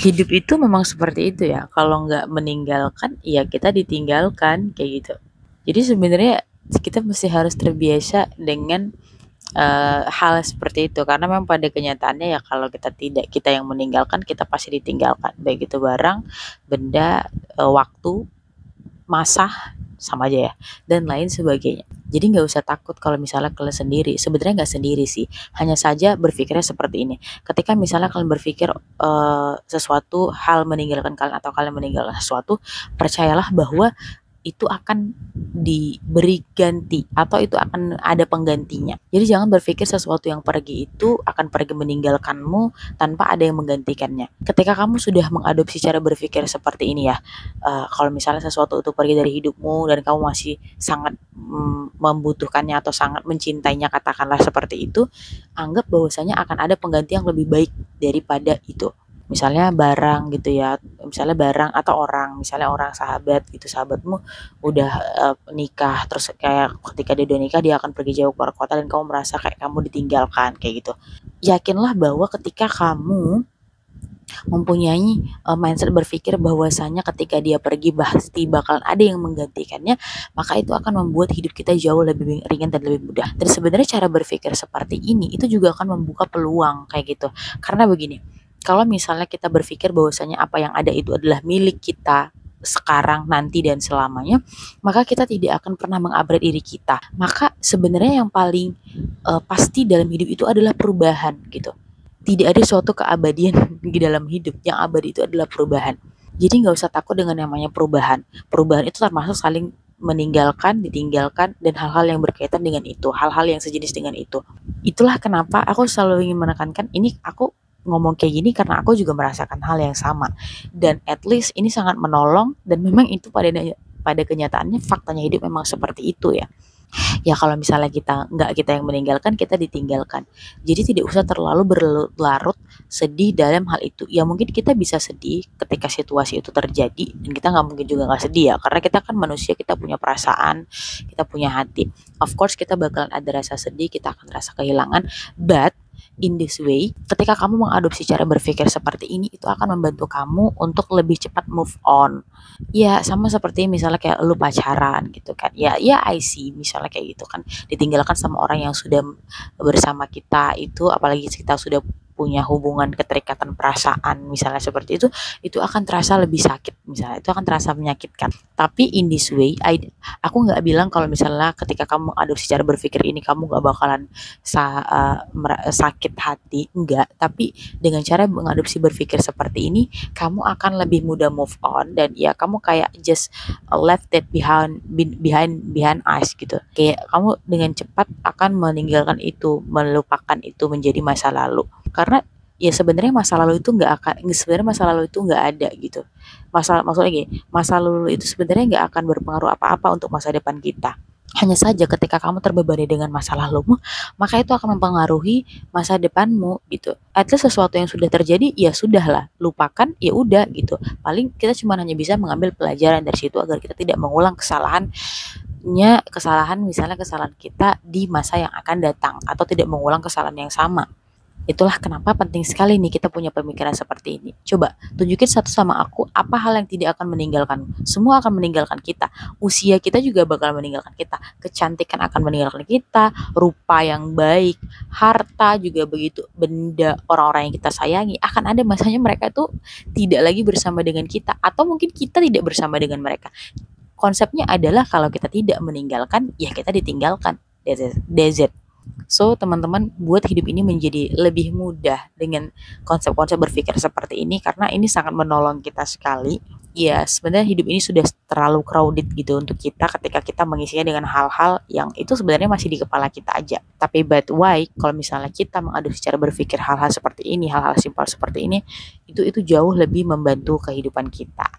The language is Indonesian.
hidup itu memang seperti itu ya. Kalau nggak meninggalkan, ya kita ditinggalkan kayak gitu. Jadi sebenarnya kita mesti harus terbiasa dengan hal seperti itu karena memang pada kenyataannya ya kalau kita yang meninggalkan kita pasti ditinggalkan baik itu barang, benda, waktu, masa sama aja ya dan lain sebagainya. Jadi nggak usah takut kalau misalnya kalian sendiri. Sebenarnya nggak sendiri sih. Hanya saja berpikirnya seperti ini. Ketika misalnya kalian berpikir sesuatu hal meninggalkan kalian atau kalian meninggalkan sesuatu, percayalah bahwa itu akan diberi ganti atau itu akan ada penggantinya. Jadi jangan berpikir sesuatu yang pergi itu akan pergi meninggalkanmu tanpa ada yang menggantikannya. Ketika kamu sudah mengadopsi cara berpikir seperti ini ya, kalau misalnya sesuatu itu pergi dari hidupmu dan kamu masih sangat membutuhkannya atau sangat mencintainya, katakanlah seperti itu, anggap bahwasanya akan ada pengganti yang lebih baik daripada itu. Misalnya barang gitu ya, misalnya barang atau orang, misalnya orang sahabat gitu, sahabatmu udah nikah, terus kayak ketika dia udah nikah dia akan pergi jauh keluar kota dan kamu merasa kayak kamu ditinggalkan kayak gitu. Yakinlah bahwa ketika kamu mempunyai mindset berpikir bahwasanya ketika dia pergi pasti bakalan ada yang menggantikannya, maka itu akan membuat hidup kita jauh lebih ringan dan lebih mudah. Dan sebenarnya cara berpikir seperti ini itu juga akan membuka peluang kayak gitu. Karena begini, kalau misalnya kita berpikir bahwasanya apa yang ada itu adalah milik kita sekarang, nanti, dan selamanya, maka kita tidak akan pernah mengupgrade diri kita. Maka sebenarnya yang paling pasti dalam hidup itu adalah perubahan gitu. Tidak ada suatu keabadian di dalam hidup. Yang abadi itu adalah perubahan. Jadi nggak usah takut dengan namanya perubahan. Perubahan itu termasuk saling meninggalkan, ditinggalkan, dan hal-hal yang berkaitan dengan itu, hal-hal yang sejenis dengan itu. Itulah kenapa aku selalu ingin menekankan ini. Aku ngomong kayak gini karena aku juga merasakan hal yang sama, dan at least ini sangat menolong, dan memang itu pada kenyataannya faktanya hidup memang seperti itu ya. Ya kalau misalnya kita yang meninggalkan, kita ditinggalkan. Jadi tidak usah terlalu berlarut sedih dalam hal itu. Ya mungkin kita bisa sedih ketika situasi itu terjadi, dan kita nggak mungkin juga nggak sedih ya, karena kita kan manusia, kita punya perasaan, kita punya hati. Of course kita bakalan ada rasa sedih, kita akan rasa kehilangan, but in this way, ketika kamu mengadopsi cara berpikir seperti ini, itu akan membantu kamu untuk lebih cepat move on. Ya sama seperti misalnya kayak lu pacaran gitu kan. Ya I see, misalnya kayak gitu kan, ditinggalkan sama orang yang sudah bersama kita itu, apalagi kita sudah punya hubungan keterikatan perasaan misalnya seperti itu akan terasa lebih sakit, misalnya itu akan terasa menyakitkan. Tapi in this way, aku nggak bilang kalau misalnya ketika kamu adopsi cara berpikir ini kamu nggak bakalan sakit hati, enggak. Tapi dengan cara mengadopsi berpikir seperti ini, kamu akan lebih mudah move on, dan ya kamu kayak just left it behind us gitu. Kayak kamu dengan cepat akan meninggalkan itu, melupakan itu menjadi masa lalu. Karena ya sebenarnya masa lalu itu nggak ada gitu. Maksudnya gini, masa lalu itu sebenarnya nggak akan berpengaruh apa-apa untuk masa depan kita. Hanya saja ketika kamu terbebani dengan masa lalumu, maka itu akan mempengaruhi masa depanmu gitu. At least sesuatu yang sudah terjadi ya sudahlah, lupakan, ya udah gitu. Paling kita cuma hanya bisa mengambil pelajaran dari situ agar kita tidak mengulang misalnya kesalahan kita di masa yang akan datang, atau tidak mengulang kesalahan yang sama. Itulah kenapa penting sekali nih kita punya pemikiran seperti ini. Coba tunjukin satu sama aku, apa hal yang tidak akan meninggalkan? Semua akan meninggalkan kita. Usia kita juga bakal meninggalkan kita. Kecantikan akan meninggalkan kita. Rupa yang baik, harta juga begitu. Benda, orang-orang yang kita sayangi, akan ada masanya mereka tuh tidak lagi bersama dengan kita. Atau mungkin kita tidak bersama dengan mereka. Konsepnya adalah kalau kita tidak meninggalkan, ya kita ditinggalkan. That's it. So teman-teman, buat hidup ini menjadi lebih mudah dengan konsep-konsep berpikir seperti ini, karena ini sangat menolong kita sekali. Ya sebenarnya hidup ini sudah terlalu crowded gitu untuk kita ketika kita mengisinya dengan hal-hal yang itu sebenarnya masih di kepala kita aja. Tapi but why kalau misalnya kita mengadopsi cara berpikir hal-hal seperti ini, hal-hal simpel seperti ini, itu jauh lebih membantu kehidupan kita.